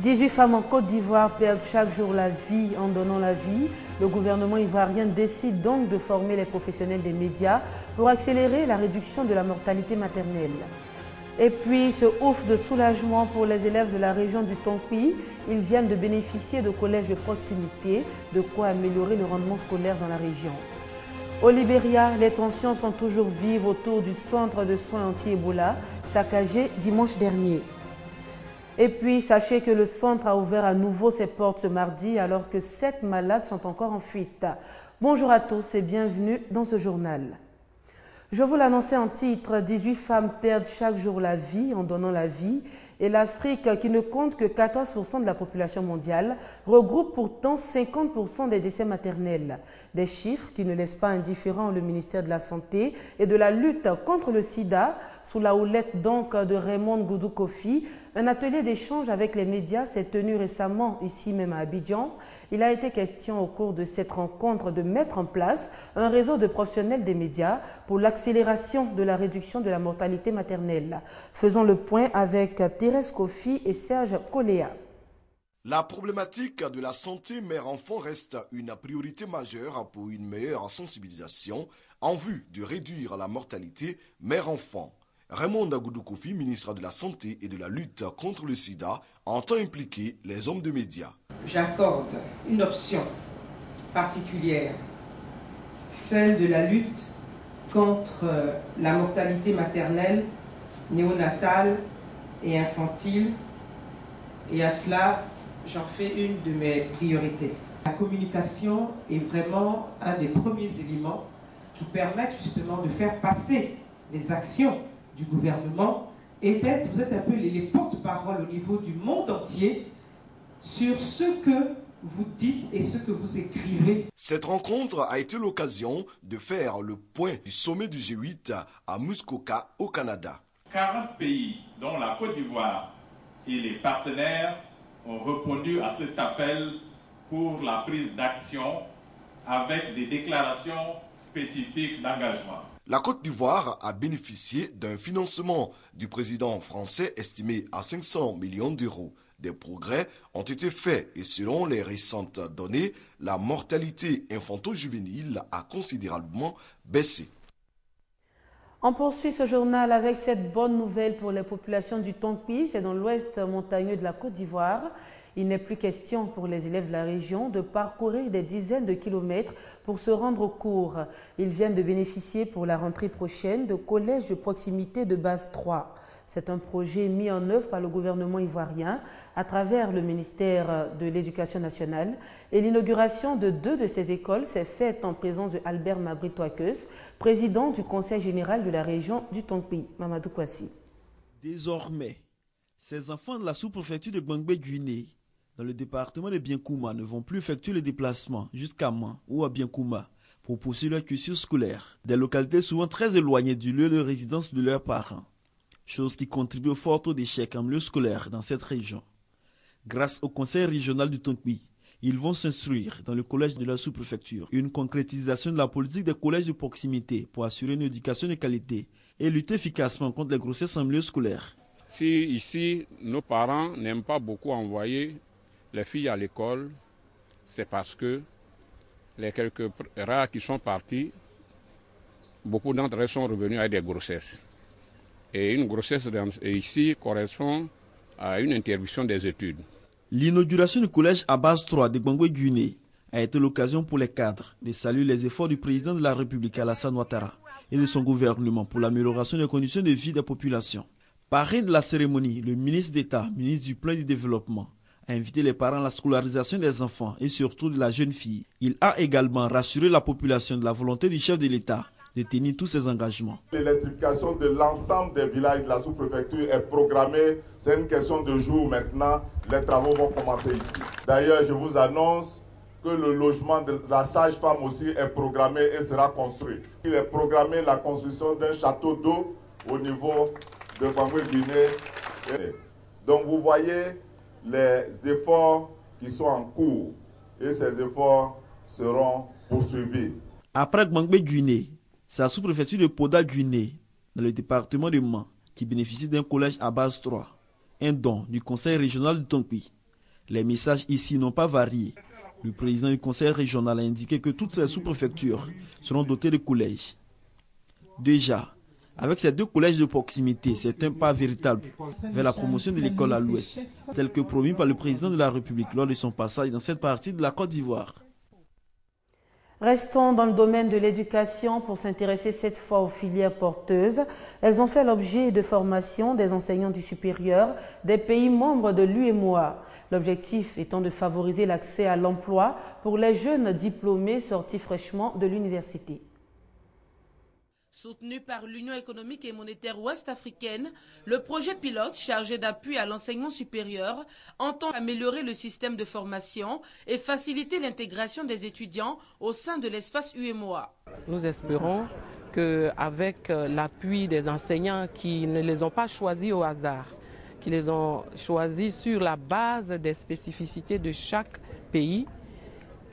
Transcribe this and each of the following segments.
18 femmes en Côte d'Ivoire perdent chaque jour la vie en donnant la vie. Le gouvernement ivoirien décide donc de former les professionnels des médias pour accélérer la réduction de la mortalité maternelle. Et puis, ce ouf de soulagement pour les élèves de la région du Tonki. Ils viennent de bénéficier de collèges de proximité, de quoi améliorer le rendement scolaire dans la région. Au Libéria, les tensions sont toujours vives autour du centre de soins anti-Ebola, saccagé dimanche dernier. Et puis, sachez que le centre a ouvert à nouveau ses portes ce mardi alors que 7 malades sont encore en fuite. Bonjour à tous et bienvenue dans ce journal. Je vous l'annonçais en titre, 18 femmes perdent chaque jour la vie en donnant la vie. Et l'Afrique, qui ne compte que 14% de la population mondiale, regroupe pourtant 50% des décès maternels. Des chiffres qui ne laissent pas indifférent le ministère de la Santé et de la lutte contre le sida, sous la houlette donc de Raymond Goudou Kofi. Un atelier d'échange avec les médias s'est tenu récemment ici même à Abidjan. Il a été question au cours de cette rencontre de mettre en place un réseau de professionnels des médias pour l'accélération de la réduction de la mortalité maternelle. Faisons le point avec Thérèse Kofi et Serge Koléa. La problématique de la santé mère-enfant reste une priorité majeure pour une meilleure sensibilisation en vue de réduire la mortalité mère-enfant. Raymond Goudou Kofi, ministre de la Santé et de la lutte contre le sida, entend impliquer les hommes de médias. J'accorde une option particulière, celle de la lutte contre la mortalité maternelle, néonatale et infantile. Et à cela, j'en fais une de mes priorités. La communication est vraiment un des premiers éléments qui permettent justement de faire passer les actions du gouvernement et vous êtes un peu les porte-parole au niveau du monde entier sur ce que vous dites et ce que vous écrivez. Cette rencontre a été l'occasion de faire le point du sommet du G8 à Muskoka au Canada. 40 pays, dont la Côte d'Ivoire et les partenaires, ont répondu à cet appel pour la prise d'action avec des déclarations spécifiques d'engagement. La Côte d'Ivoire a bénéficié d'un financement du président français estimé à 500 millions d'euros. Des progrès ont été faits et selon les récentes données, la mortalité infanto-juvénile a considérablement baissé. On poursuit ce journal avec cette bonne nouvelle pour les populations du Tonki, c'est dans l'ouest montagneux de la Côte d'Ivoire. Il n'est plus question pour les élèves de la région de parcourir des dizaines de kilomètres pour se rendre aux cours. Ils viennent de bénéficier pour la rentrée prochaine de collèges de proximité de base 3. C'est un projet mis en œuvre par le gouvernement ivoirien à travers le ministère de l'Éducation nationale. Et l'inauguration de 2 de ces écoles s'est faite en présence de Albert Mabri-Toakeus, président du Conseil général de la région du Tonki. Mamadou Kwasi. Désormais, ces enfants de la sous-préfecture de Gbangbe-Guinée, dans le département de Bienkouma, ne vont plus effectuer le déplacement jusqu'à Man ou à Bienkouma pour poursuivre leur cursus scolaire, des localités souvent très éloignées du lieu de résidence de leurs parents, chose qui contribue au fort taux d'échec en milieu scolaire dans cette région. Grâce au conseil régional du Tonki, ils vont s'instruire dans le collège de la sous-préfecture, une concrétisation de la politique des collèges de proximité pour assurer une éducation de qualité et lutter efficacement contre les grossesses en milieu scolaire. Si ici, nos parents n'aiment pas beaucoup envoyer les filles à l'école, c'est parce que les quelques rares qui sont partis, beaucoup d'entre elles sont revenus avec des grossesses. Et une grossesse ici correspond à une interruption des études. L'inauguration du collège à base 3 de Gbangbe-Guinée a été l'occasion pour les cadres de saluer les efforts du président de la République Alassane Ouattara et de son gouvernement pour l'amélioration des conditions de vie des populations. Parrain de la cérémonie, le ministre d'État, ministre du Plan du Développement, a invité les parents à la scolarisation des enfants et surtout de la jeune fille. Il a également rassuré la population de la volonté du chef de l'État de tenir tous ses engagements. L'électrification de l'ensemble des villages de la sous-préfecture est programmée. C'est une question de jours maintenant. Les travaux vont commencer ici. D'ailleurs, je vous annonce que le logement de la sage-femme aussi est programmé et sera construit. Il est programmé la construction d'un château d'eau au niveau de Gbangbe-Guinée. Donc vous voyez les efforts qui sont en cours et ces efforts seront poursuivis. Après Gbangbe-Guinée, c'est la sous-préfecture de Poda-Guinée, dans le département de Man, qui bénéficie d'un collège à base 3, un don du conseil régional du Tonki. Les messages ici n'ont pas varié. Le président du conseil régional a indiqué que toutes ces sous-préfectures seront dotées de collèges. Déjà, avec ces 2 collèges de proximité, c'est un pas véritable vers la promotion de l'école à l'ouest, tel que promis par le président de la République lors de son passage dans cette partie de la Côte d'Ivoire. Restons dans le domaine de l'éducation pour s'intéresser cette fois aux filières porteuses. Elles ont fait l'objet de formations des enseignants du supérieur des pays membres de l'UEMOA. L'objectif étant de favoriser l'accès à l'emploi pour les jeunes diplômés sortis fraîchement de l'université. Soutenu par l'Union économique et monétaire ouest-africaine, le projet pilote chargé d'appui à l'enseignement supérieur entend améliorer le système de formation et faciliter l'intégration des étudiants au sein de l'espace UEMOA. Nous espérons qu'avec l'appui des enseignants qui ne les ont pas choisis au hasard, qui les ont choisis sur la base des spécificités de chaque pays,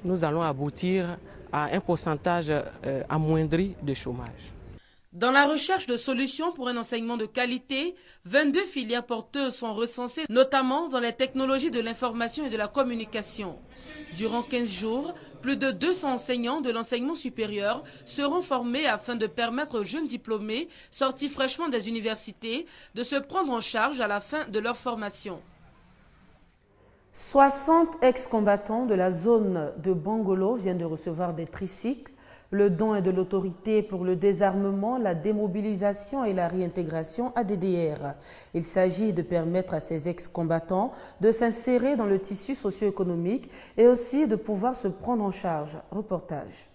nous allons aboutir à un pourcentage amoindri de chômage. Dans la recherche de solutions pour un enseignement de qualité, 22 filières porteuses sont recensées, notamment dans les technologies de l'information et de la communication. Durant 15 jours, plus de 200 enseignants de l'enseignement supérieur seront formés afin de permettre aux jeunes diplômés sortis fraîchement des universités de se prendre en charge à la fin de leur formation. 60 ex-combattants de la zone de Bangolo viennent de recevoir des tricycles. Le don est de l'autorité pour le désarmement, la démobilisation et la réintégration ADDR. Il s'agit de permettre à ces ex-combattants de s'insérer dans le tissu socio-économique et aussi de pouvoir se prendre en charge. Reportage.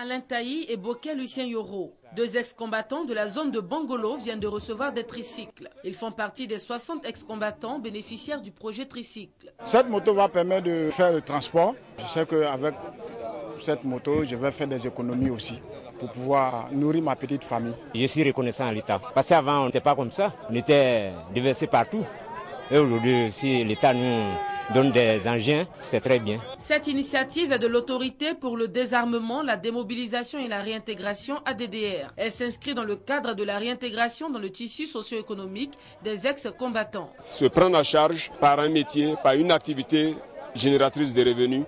Alain Taï et Boké Lucien Yoro, 2 ex-combattants de la zone de Bangolo, viennent de recevoir des tricycles. Ils font partie des 60 ex-combattants bénéficiaires du projet tricycle. Cette moto va permettre de faire le transport. Je sais qu'avec cette moto, je vais faire des économies aussi pour pouvoir nourrir ma petite famille. Je suis reconnaissant à l'État. Parce qu'avant, on n'était pas comme ça. On était déversés partout. Et aujourd'hui, si l'État nous donne des engins, c'est très bien. Cette initiative est de l'autorité pour le désarmement, la démobilisation et la réintégration ADDR. Elle s'inscrit dans le cadre de la réintégration dans le tissu socio-économique des ex-combattants. Se prendre en charge par un métier, par une activité génératrice de revenus,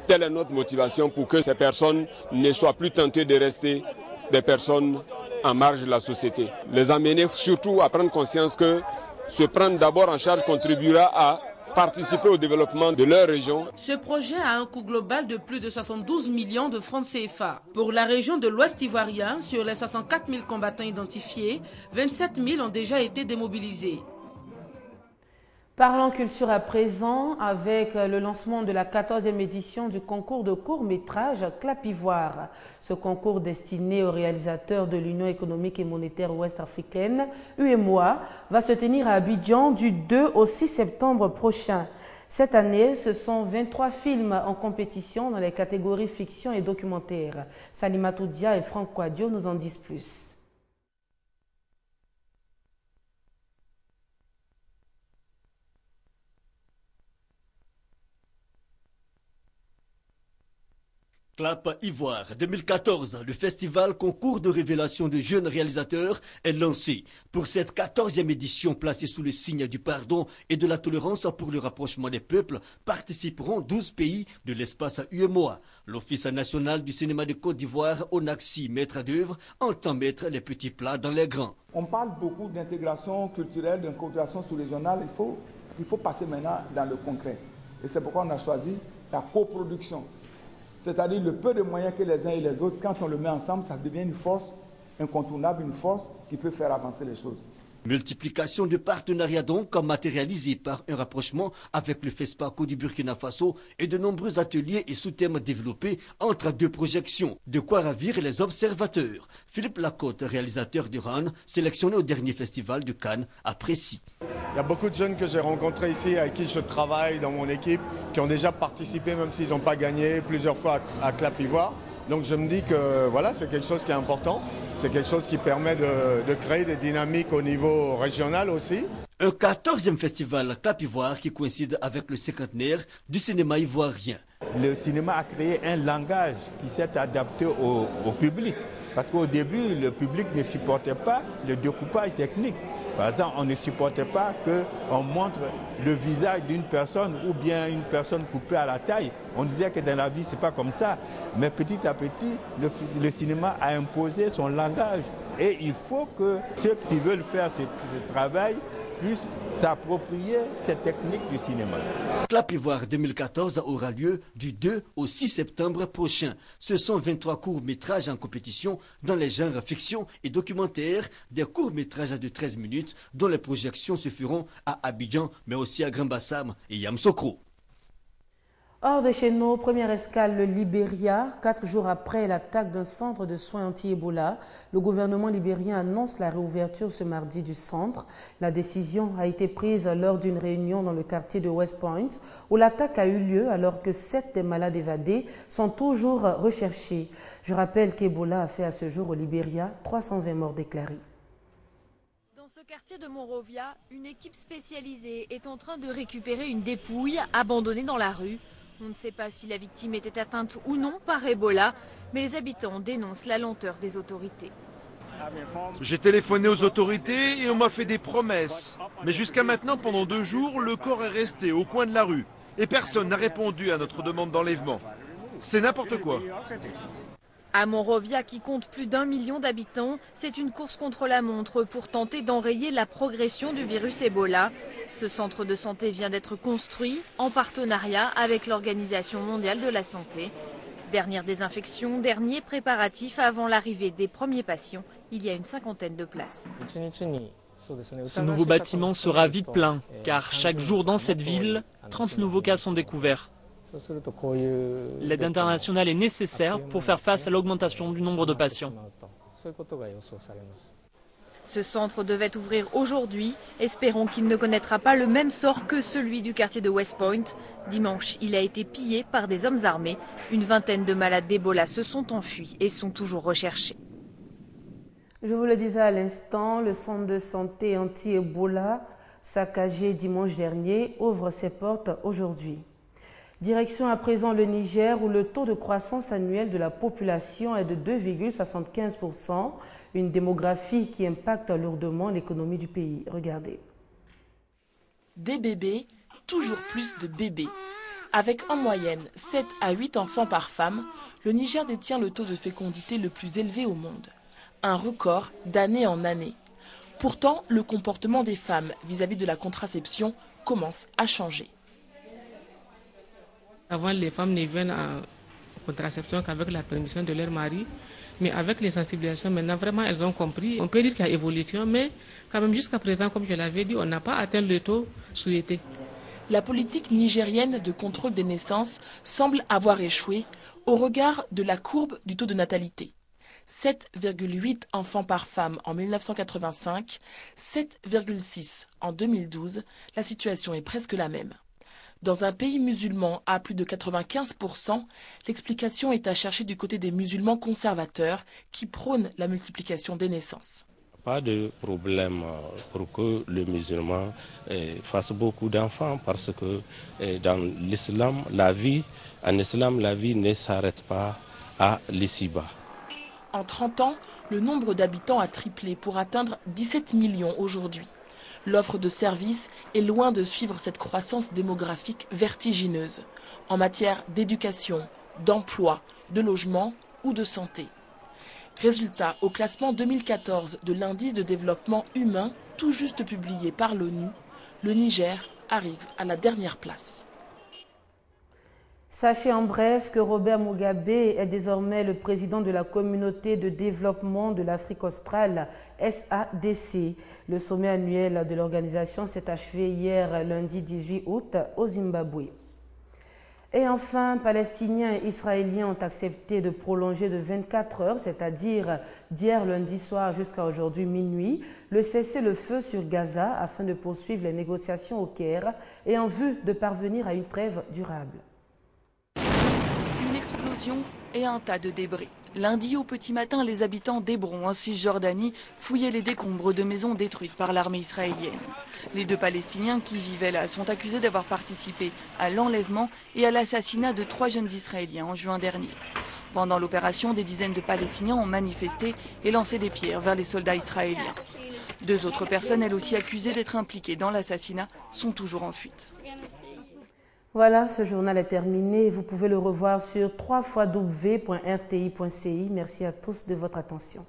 telle est notre motivation pour que ces personnes ne soient plus tentées de rester des personnes en marge de la société. Les amener surtout à prendre conscience que se prendre d'abord en charge contribuera à participer au développement de leur région. Ce projet a un coût global de plus de 72 millions de francs CFA. Pour la région de l'Ouest ivoirien, sur les 64 000 combattants identifiés, 27 000 ont déjà été démobilisés. Parlons culture à présent avec le lancement de la 14e édition du concours de court-métrage Clap Ivoire. Ce concours destiné aux réalisateurs de l'Union économique et monétaire ouest-africaine, UEMOA, va se tenir à Abidjan du 2 au 6 septembre prochain. Cette année, ce sont 23 films en compétition dans les catégories fiction et documentaire. Salimatou Dia et Franck Kouadio nous en disent plus. Clap Ivoire 2014, le festival concours de révélation de jeunes réalisateurs est lancé. Pour cette 14e édition placée sous le signe du pardon et de la tolérance pour le rapprochement des peuples, participeront 12 pays de l'espace UEMOA. L'Office national du cinéma de Côte d'Ivoire, ONACSI, maître d'œuvre, entend mettre les petits plats dans les grands. On parle beaucoup d'intégration culturelle, d'intégration sous-régionale. Il faut passer maintenant dans le concret. Et c'est pourquoi on a choisi la coproduction. C'est-à-dire le peu de moyens que les uns et les autres, quand on le met ensemble, ça devient une force incontournable, une force qui peut faire avancer les choses. Multiplication de partenariats donc matérialisée par un rapprochement avec le FESPACO du Burkina Faso et de nombreux ateliers et sous-thèmes développés entre deux projections. De quoi ravir les observateurs. Philippe Lacotte, réalisateur du RAN, sélectionné au dernier festival de Cannes, apprécie. Il y a beaucoup de jeunes que j'ai rencontrés ici, avec qui je travaille dans mon équipe, qui ont déjà participé, même s'ils n'ont pas gagné, plusieurs fois à Clap Ivoire. Donc je me dis que voilà, c'est quelque chose qui est important, c'est quelque chose qui permet de créer des dynamiques au niveau régional aussi. Un 14e festival Clap Ivoire qui coïncide avec le cinquantenaire du cinéma ivoirien. Le cinéma a créé un langage qui s'est adapté au public. Parce qu'au début, le public ne supportait pas le découpage technique. Par exemple, on ne supportait pas qu'on montre le visage d'une personne ou bien une personne coupée à la taille. On disait que dans la vie, ce n'est pas comme ça. Mais petit à petit, le cinéma a imposé son langage. Et il faut que ceux qui veulent faire ce travail puissent s'approprier cette technique du cinéma. Clap Ivoire 2014 aura lieu du 2 au 6 septembre prochain. Ce sont 23 courts-métrages en compétition dans les genres fiction et documentaire, des courts-métrages de 13 minutes dont les projections se feront à Abidjan, mais aussi à Grand Bassam et Yamoussoukro. Hors de chez nous, première escale, le Libéria. 4 jours après l'attaque d'un centre de soins anti-Ebola, le gouvernement libérien annonce la réouverture ce mardi du centre. La décision a été prise lors d'une réunion dans le quartier de West Point, où l'attaque a eu lieu alors que 7 des malades évadés sont toujours recherchés. Je rappelle qu'Ebola a fait à ce jour au Libéria 320 morts déclarés. Dans ce quartier de Monrovia, une équipe spécialisée est en train de récupérer une dépouille abandonnée dans la rue. On ne sait pas si la victime était atteinte ou non par Ebola, mais les habitants dénoncent la lenteur des autorités. J'ai téléphoné aux autorités et on m'a fait des promesses. Mais jusqu'à maintenant, pendant 2 jours, le corps est resté au coin de la rue. Et personne n'a répondu à notre demande d'enlèvement. C'est n'importe quoi. À Monrovia, qui compte plus d'1 million d'habitants, c'est une course contre la montre pour tenter d'enrayer la progression du virus Ebola. Ce centre de santé vient d'être construit en partenariat avec l'Organisation mondiale de la santé. Dernière désinfection, dernier préparatif avant l'arrivée des premiers patients. Il y a une 50aine de places. Ce nouveau bâtiment sera vite plein, car chaque jour dans cette ville, 30 nouveaux cas sont découverts. L'aide internationale est nécessaire pour faire face à l'augmentation du nombre de patients. Ce centre devait ouvrir aujourd'hui. Espérons qu'il ne connaîtra pas le même sort que celui du quartier de West Point. Dimanche, il a été pillé par des hommes armés. Une vingtaine de malades d'Ebola se sont enfuis et sont toujours recherchés. Je vous le disais à l'instant, le centre de santé anti-Ebola, saccagé dimanche dernier, ouvre ses portes aujourd'hui. Direction à présent le Niger, où le taux de croissance annuel de la population est de 2,75%, une démographie qui impacte lourdement l'économie du pays. Regardez. Des bébés, toujours plus de bébés. Avec en moyenne 7 à 8 enfants par femme, le Niger détient le taux de fécondité le plus élevé au monde. Un record d'année en année. Pourtant, le comportement des femmes vis-à-vis de la contraception commence à changer. Avant, les femmes ne viennent en contraception qu'avec la permission de leur mari. Mais avec les sensibilisations, maintenant, vraiment, elles ont compris. On peut dire qu'il y a évolution, mais quand même, jusqu'à présent, comme je l'avais dit, on n'a pas atteint le taux souhaité. La politique nigérienne de contrôle des naissances semble avoir échoué au regard de la courbe du taux de natalité. 7,8 enfants par femme en 1985, 7,6 en 2012, la situation est presque la même. Dans un pays musulman à plus de 95%, l'explication est à chercher du côté des musulmans conservateurs qui prônent la multiplication des naissances. Pas de problème pour que le musulman fasse beaucoup d'enfants parce que dans l'islam, la vie ne s'arrête pas à l'ici-bas. En 30 ans, le nombre d'habitants a triplé pour atteindre 17 millions aujourd'hui. L'offre de services est loin de suivre cette croissance démographique vertigineuse en matière d'éducation, d'emploi, de logement ou de santé. Résultat, au classement 2014 de l'indice de développement humain, tout juste publié par l'ONU, le Niger arrive à la dernière place. Sachez en bref que Robert Mugabe est désormais le président de la communauté de développement de l'Afrique australe, SADC. Le sommet annuel de l'organisation s'est achevé hier lundi 18 août au Zimbabwe. Et enfin, Palestiniens et Israéliens ont accepté de prolonger de 24 heures, c'est-à-dire d'hier lundi soir jusqu'à aujourd'hui minuit, le cessez-le-feu sur Gaza afin de poursuivre les négociations au Caire et en vue de parvenir à une trêve durable. Une explosion et un tas de débris. Lundi au petit matin, les habitants d'Hébron en Cisjordanie fouillaient les décombres de maisons détruites par l'armée israélienne. Les 2 Palestiniens qui vivaient là sont accusés d'avoir participé à l'enlèvement et à l'assassinat de 3 jeunes Israéliens en juin dernier. Pendant l'opération, des dizaines de Palestiniens ont manifesté et lancé des pierres vers les soldats israéliens. 2 autres personnes, elles aussi accusées d'être impliquées dans l'assassinat, sont toujours en fuite. Voilà, ce journal est terminé. Vous pouvez le revoir sur www.rti.ci. Merci à tous de votre attention.